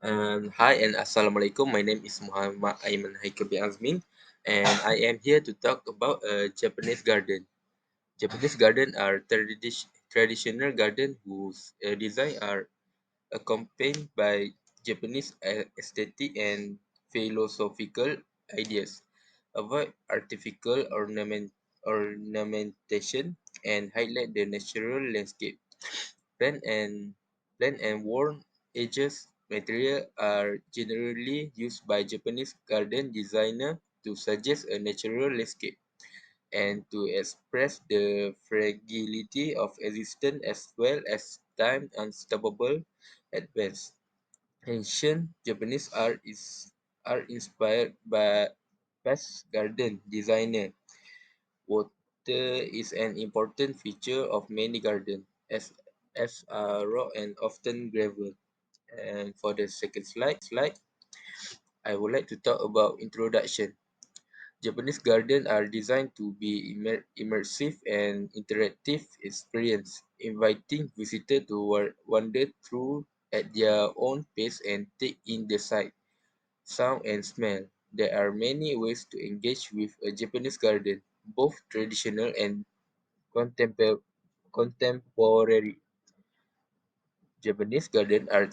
Hi and Assalamualaikum. My name is Muhammad Aiman Haikal bin Azmin, and I am here to talk about a Japanese garden. Japanese garden are traditional garden whose design are accompanied by Japanese aesthetic and philosophical ideas. Avoid artificial ornamentation and highlight the natural landscape. Plain and plain and worn edges material are generally used by Japanese garden designer to suggest a natural landscape and to express the fragility of existence as well as time unstoppable advance. Ancient Japanese are inspired by past garden designer. Water is an important feature of many gardens, as are rock and often gravel. And for the second slide, I would like to talk about introduction. Japanese gardens are designed to be immersive and interactive experience, inviting visitors to wander through at their own pace and take in the sight, sound, and smell. There are many ways to engage with a Japanese garden, both traditional and contemporary. Japanese gardens are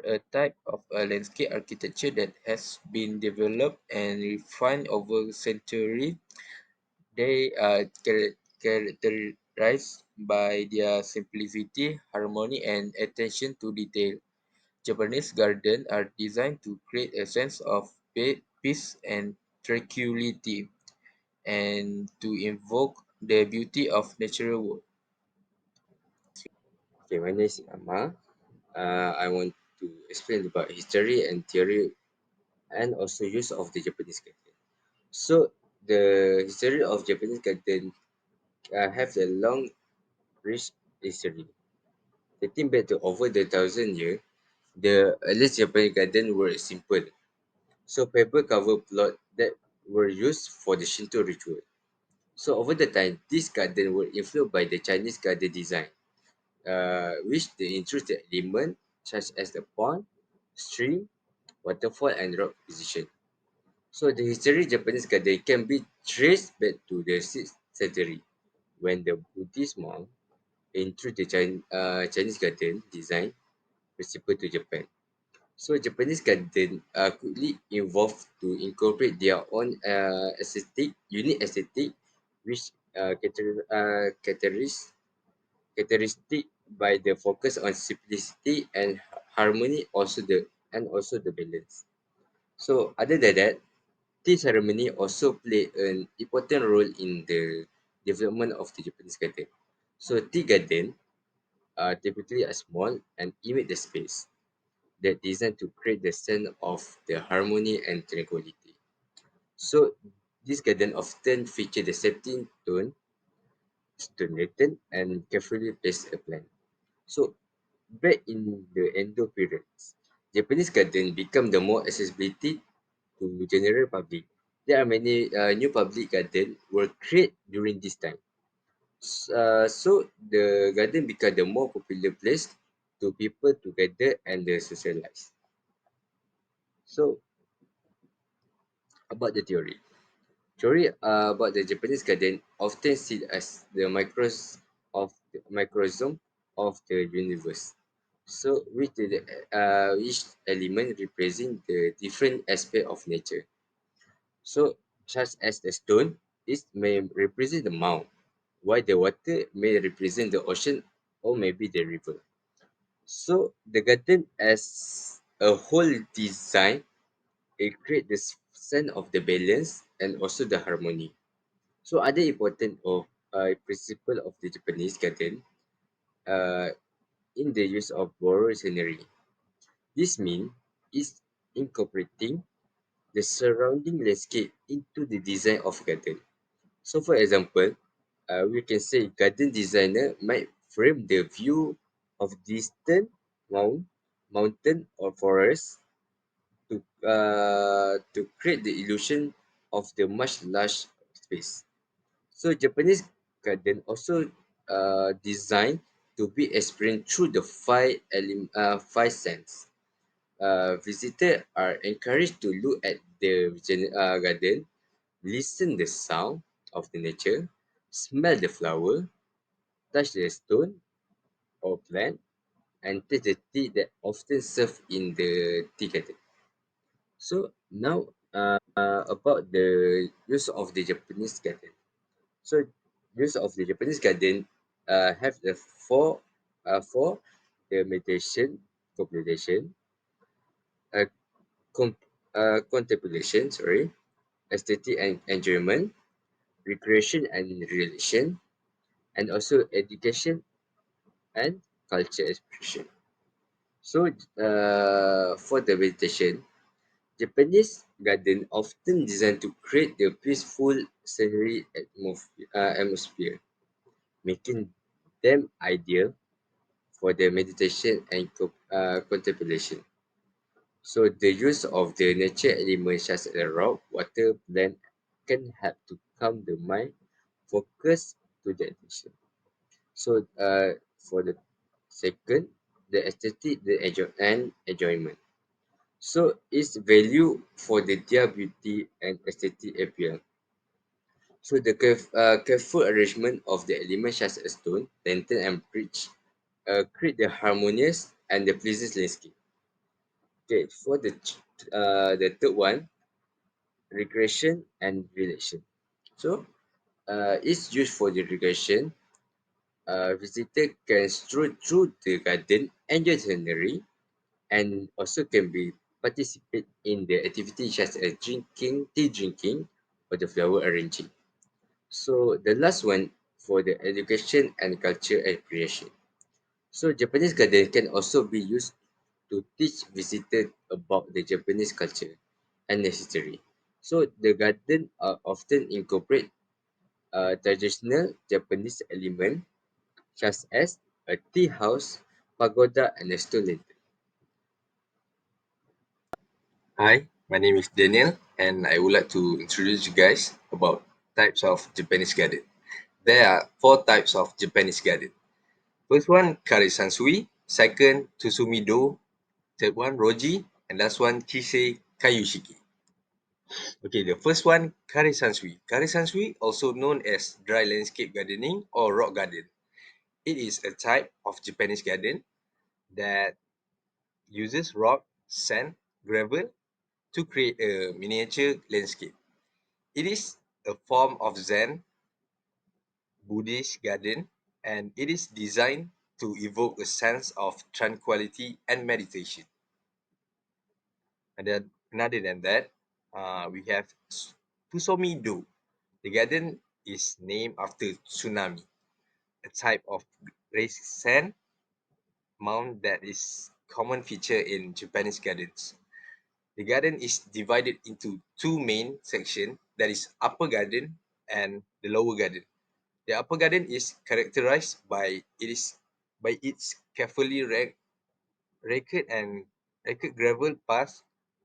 a type of a landscape architecture that has been developed and refined over centuries. They are characterized by their simplicity, harmony, and attention to detail. Japanese gardens are designed to create a sense of peace and tranquility and to invoke the beauty of natural world. Okay, my name is Amma. I want to explain about history and theory and also use of the Japanese garden. So, the history of Japanese garden have a long, rich history. Dating back to over the thousand years, the earliest Japanese garden were simple. So, paper cover plot that were used for the Shinto ritual. So, over the time, these gardens were influenced by the Chinese garden design, which they introduced the element such as the pond, stream, waterfall, and rock position. So the history of Japanese garden can be traced back to the 6th century when the Buddhist monk introduced the Chinese garden design principle to Japan. So Japanese garden quickly evolved to incorporate their own unique aesthetic, which characteristic by the focus on simplicity and harmony, also the balance. So other than that, tea ceremony also play an important role in the development of the Japanese garden. So tea garden are typically a small and intimate space that designed to create the sense of the harmony and tranquility. So this garden often feature the setting tone, stonated and carefully placed a plant. So back in the Edo periods, Japanese garden become the more accessibility to general public. There are many new public garden were created during this time. So the garden become the more popular place to people to gather and socialize. So about the theory. Theory about the Japanese garden often seen as the microsome of the universe. So which element represent the different aspect of nature. So, such as the stone, it may represent the mount, while the water may represent the ocean or maybe the river. So, the garden as a whole design, it creates the sense of the balance and also the harmony. So, other important principle of the Japanese garden uh, in the use of borrowed scenery. This means is incorporating the surrounding landscape into the design of garden. So, for example, we can say garden designer might frame the view of distant mount, mountain or forest to create the illusion of the much large space. So, Japanese garden also designed to be experienced through the five sense. Visitors are encouraged to look at the garden, listen the sound of the nature, smell the flower, touch the stone or plant, and taste the tea that often served in the tea garden. So now about the use of the Japanese garden. So use of the Japanese garden have the four the meditation, contemplation, uh, contemplation, sorry, aesthetic and enjoyment, recreation and relation, and also education and culture expression. So for the meditation, Japanese garden often designed to create a peaceful, serene atmosphere, making them ideal for the meditation and contemplation. So the use of the nature elements such as rock, water, plant can help to calm the mind, focus to the attention. So for the second, the aesthetic, and enjoyment. So its value for the their beauty and aesthetic appeal. So the careful arrangement of the elements such as stone, lantern, and bridge create the harmonious and the pleasing landscape. Okay, for the third one, recreation and relation. So it's used for the recreation. Visitor can stroll through the garden, enjoy the scenery, and also can be participate in the activities such as tea drinking, or the flower arranging. So the last one for the education and culture and creation. So Japanese garden can also be used to teach visitors about the Japanese culture and history. So the garden often incorporate traditional Japanese element such as a tea house, pagoda, and a stone lantern. Hi, my name is Daniel, and I would like to introduce you guys about types of Japanese garden. There are four types of Japanese garden. First one, Karisansui. Second, Tsusumido. Third one, Roji. And last one, Kisei Kayushiki. Okay, the first one, Karisansui. Karisansui, also known as dry landscape gardening or rock garden. It is a type of Japanese garden that uses rock, sand, gravel to create a miniature landscape. It is a form of Zen Buddhist garden, and it is designed to evoke a sense of tranquility and meditation. And then, other than that, we have Tusomi-do. The garden is named after tsunami, a type of raised sand mound that is common feature in Japanese gardens. The garden is divided into two main sections, that is upper garden and the lower garden. The upper garden is characterized by its carefully raked and raked gravel paths,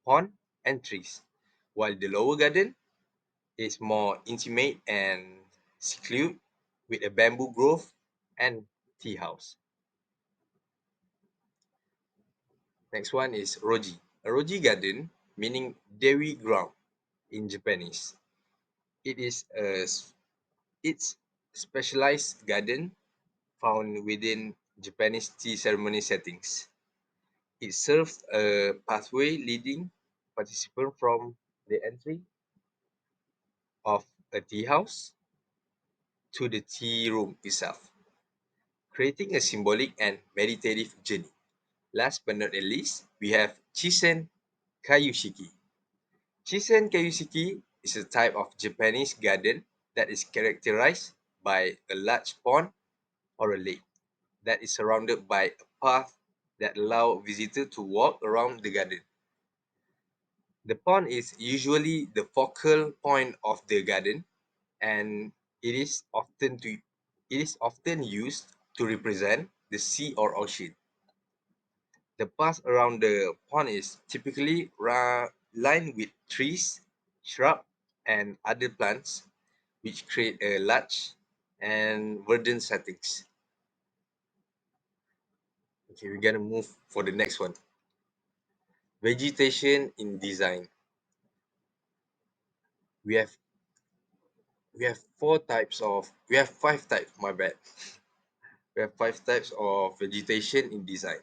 pond, and trees, while the lower garden is more intimate and secluded with a bamboo grove and tea house. Next one is Roji. A Roji garden, meaning dairy ground in Japanese. It is it's specialized garden found within Japanese tea ceremony settings. It serves a pathway leading participants from the entry of a tea house to the tea room itself, creating a symbolic and meditative journey. Last but not least, we have Chisen Kayushiki. Chisen Kayushiki is a type of Japanese garden that is characterized by a large pond or a lake that is surrounded by a path that allow visitors to walk around the garden. The pond is usually the focal point of the garden, and it is often used to represent the sea or ocean. The path around the pond is typically lined with trees, shrub, and other plants, which create a large and verdant settings. Okay, we're gonna move for the next one. Vegetation in design. We have we have five types, my bad. We have five types of vegetation in design.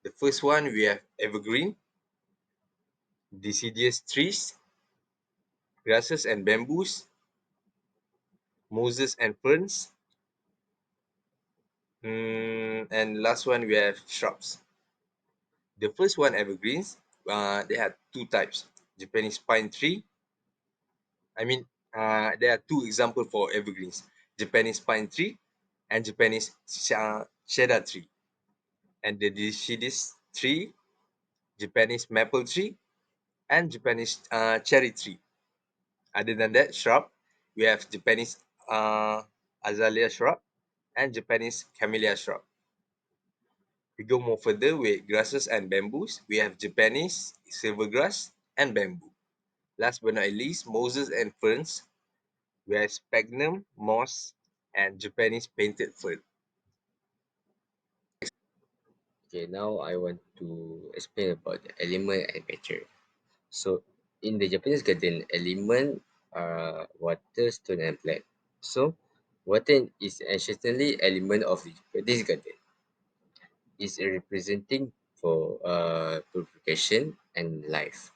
The first one we have evergreen, deciduous trees, grasses and bamboos, mosses and ferns, and last one we have shrubs. The first one evergreens, they have two types: Japanese pine tree. I mean, there are two examples for evergreens: Japanese pine tree and Japanese cedar tree. And the deciduous tree, Japanese maple tree, and Japanese cherry tree. Other than that, shrub, we have Japanese azalea shrub and Japanese camellia shrub. We go more further with grasses and bamboos. We have Japanese silvergrass and bamboo. Last but not least, mosses and ferns. We have sphagnum, moss, and Japanese painted fern. Okay, now I want to explain about the element and material. So, in the Japanese garden, element are water, stone, and plant. So, water is essentially element of the Japanese garden. Is representing for purification and life,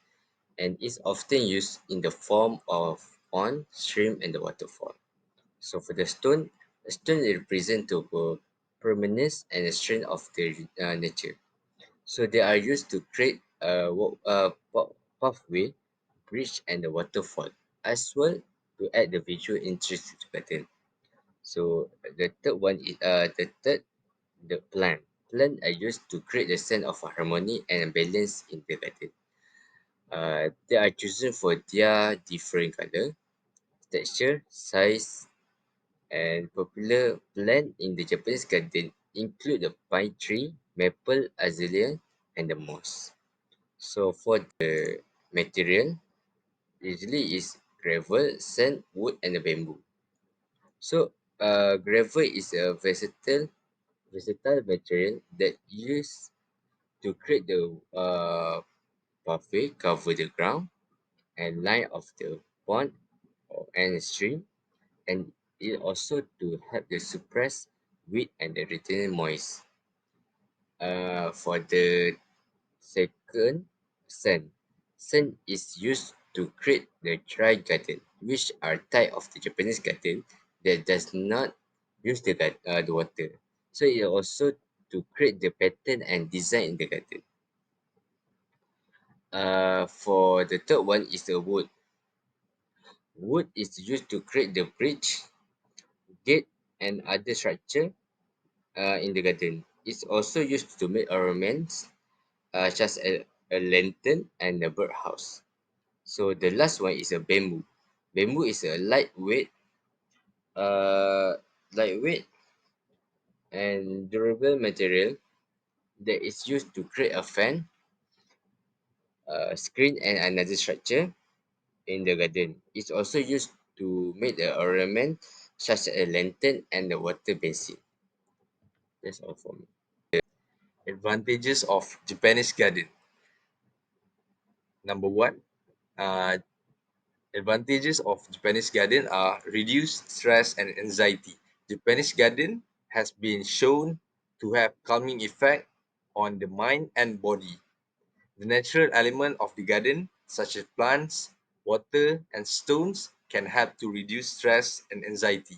and is often used in the form of pond, stream, and the waterfall. So, for the stone, a stone represents the permanence and the strength of the nature. So they are used to create a pathway, bridge, and a waterfall, as well to add the visual interest to the garden. So the third one is the plant. Plant are used to create a sense of harmony and balance in the garden. They are chosen for their different color, texture, size, and popular plant in the Japanese garden include the pine tree, maple, azalea, and the moss. So for the material, usually is gravel, sand, wood, and the bamboo. So gravel is a versatile material that used to create the pathway, cover the ground and line of the pond and stream, and it also to help the suppress weed and the retain moist. For the second, sun. Sun is used to create the dry garden, which are type of the Japanese garden that does not use the water. So it also to create the pattern and design in the garden. For the third one is the wood. Wood is used to create the bridge, gate, and other structure in the garden. It's also used to make ornaments such as a lantern and a birdhouse. So the last one is a bamboo. Bamboo is a uh, lightweight and durable material that is used to create a fan, screen, and another structure in the garden. It's also used to make the ornament such as a lantern and the water basin. That's all for me. Advantages of Japanese garden. Number one, uh, advantages of Japanese garden are reduced stress and anxiety. Japanese garden has been shown to have calming effect on the mind and body. The natural element of the garden, such as plants, water, and stones, can help to reduce stress and anxiety.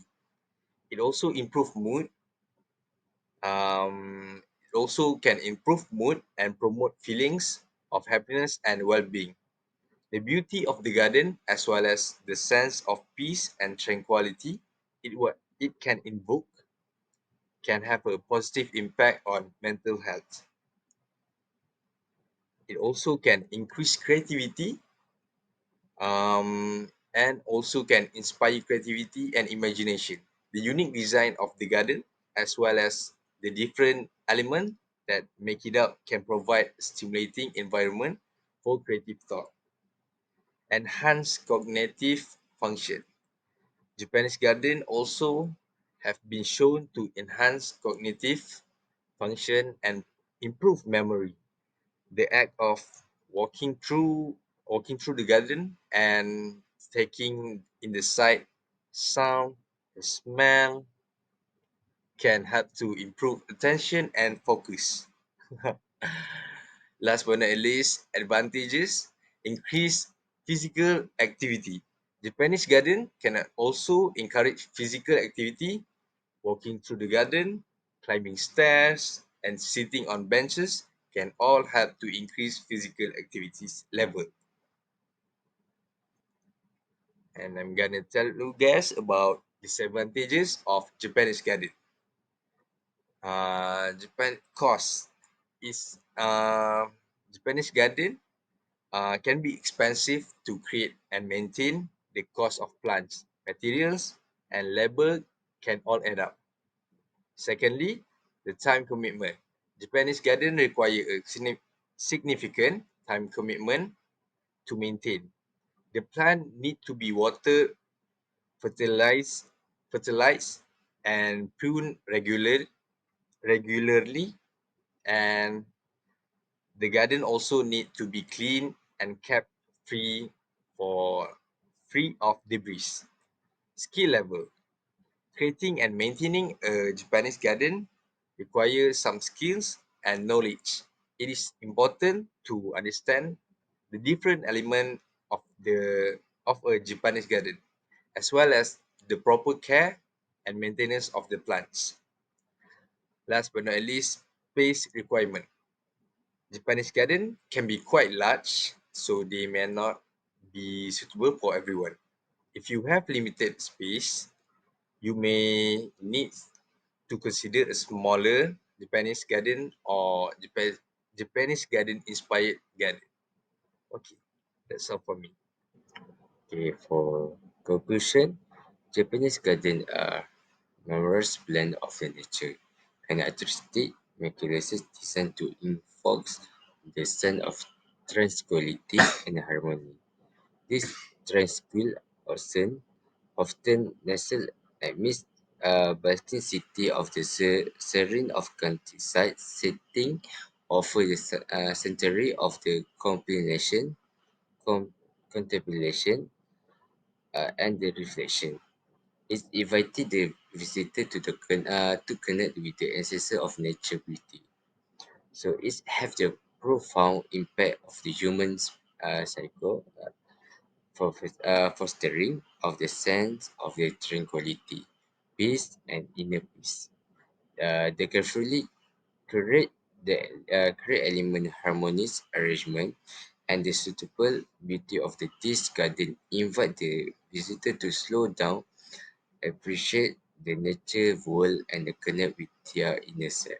It also improve mood. It also can improve mood and promote feelings of happiness and well-being. The beauty of the garden, as well as the sense of peace and tranquility it can invoke, can have a positive impact on mental health. It also can increase creativity, and also can inspire creativity and imagination. The unique design of the garden, as well as the different elements that make it up, can provide a stimulating environment for creative thought. Enhance cognitive function. Japanese garden also have been shown to enhance cognitive function and improve memory. The act of walking through the garden and taking in the sight, sound, the smell can help to improve attention and focus. Last but not least, advantages increase physical activity. Japanese garden can also encourage physical activity. Walking through the garden, climbing stairs, and sitting on benches can all help to increase physical activities level. And I'm gonna tell you guys about disadvantages of Japanese garden. Japan cost is Japanese garden can be expensive to create and maintain. The cost of plants, materials, and labor can all add up. Secondly, the time commitment. Japanese garden require a significant time commitment to maintain. The plant need to be watered, fertilized, fertilized, and pruned regularly, and the garden also need to be clean and kept free for free of debris. Skill level. Creating and maintaining a Japanese garden requires some skills and knowledge. It is important to understand the different element of a Japanese garden, as well as the proper care and maintenance of the plants. Last but not least, space requirement. Japanese garden can be quite large, so they may not be suitable for everyone. If you have limited space, you may need to consider a smaller Japanese garden or Japanese garden inspired garden. Okay, that's all for me. Okay, for conclusion, Japanese garden are numerous blend of the nature and artistic materials designed to enforce the sense of tranquility and harmony. This tranquil ocean often nestled amidst a bustling city of the serene of countryside setting offer the century of the com- contemplation and the reflection. It invited the visitor to connect with the ancestor of nature beauty. So it have the profound impact of the human's cycle for fostering of the sense of the tranquility, peace, and inner peace. They carefully create the create element harmonious arrangement and the suitable beauty of the this garden invite the visitor to slow down, appreciate the nature world, and connect with their inner self.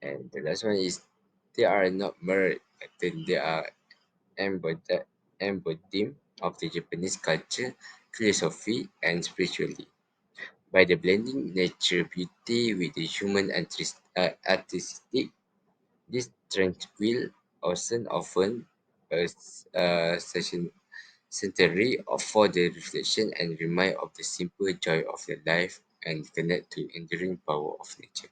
And the last one is they are not mere acting, they are embodied of the Japanese culture, philosophy, and spirituality. By the blending nature beauty with the human artistic, this tranquil ocean often a session century of for the reflection and remind of the simple joy of the life and connect to enduring power of nature.